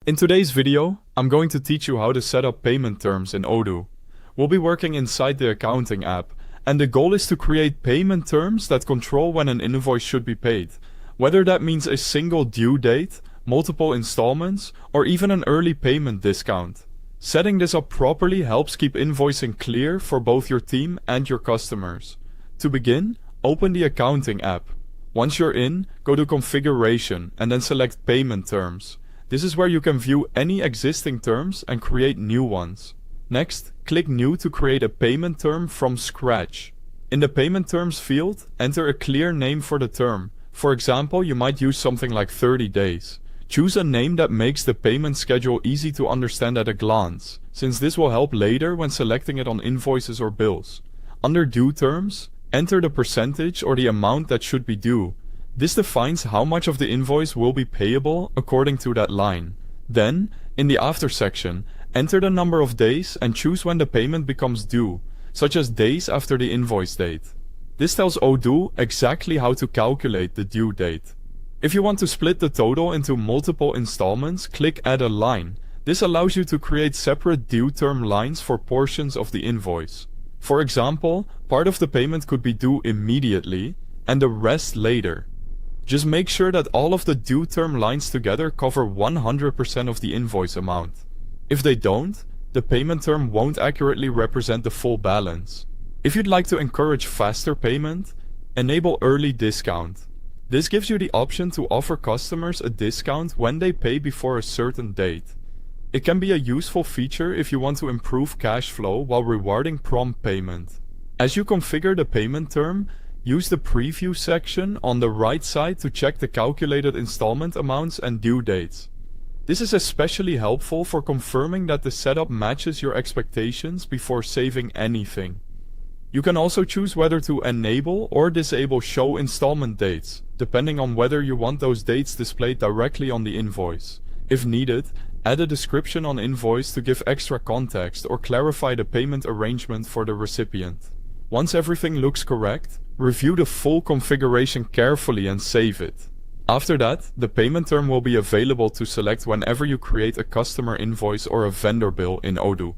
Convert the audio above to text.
In today's video, I'm going to teach you how to set up payment terms in Odoo. We'll be working inside the accounting app, and the goal is to create payment terms that control when an invoice should be paid, whether that means a single due date, multiple installments, or even an early payment discount. Setting this up properly helps keep invoicing clear for both your team and your customers. To begin, open the accounting app. Once you're in, go to Configuration and then select Payment Terms. This is where you can view any existing terms and create new ones. Next, click New to create a payment term from scratch. In the Payment Terms field, enter a clear name for the term. For example, you might use something like 30 days. Choose a name that makes the payment schedule easy to understand at a glance, since this will help later when selecting it on invoices or bills. Under Due Terms, enter the percentage or the amount that should be due. This defines how much of the invoice will be payable according to that line. Then, in the After section, enter the number of days and choose when the payment becomes due, such as days after the invoice date. This tells Odoo exactly how to calculate the due date. If you want to split the total into multiple installments, click Add a Line. This allows you to create separate due term lines for portions of the invoice. For example, part of the payment could be due immediately and the rest later. Just make sure that all of the due term lines together cover 100% of the invoice amount. If they don't, the payment term won't accurately represent the full balance. If you'd like to encourage faster payment, enable Early Discount. This gives you the option to offer customers a discount when they pay before a certain date. It can be a useful feature if you want to improve cash flow while rewarding prompt payment. As you configure the payment term, use the Preview section on the right side to check the calculated installment amounts and due dates. This is especially helpful for confirming that the setup matches your expectations before saving anything. You can also choose whether to enable or disable Show Installment Dates, depending on whether you want those dates displayed directly on the invoice. If needed, add a description on invoice to give extra context or clarify the payment arrangement for the recipient. Once everything looks correct, review the full configuration carefully and save it. After that, the payment term will be available to select whenever you create a customer invoice or a vendor bill in Odoo.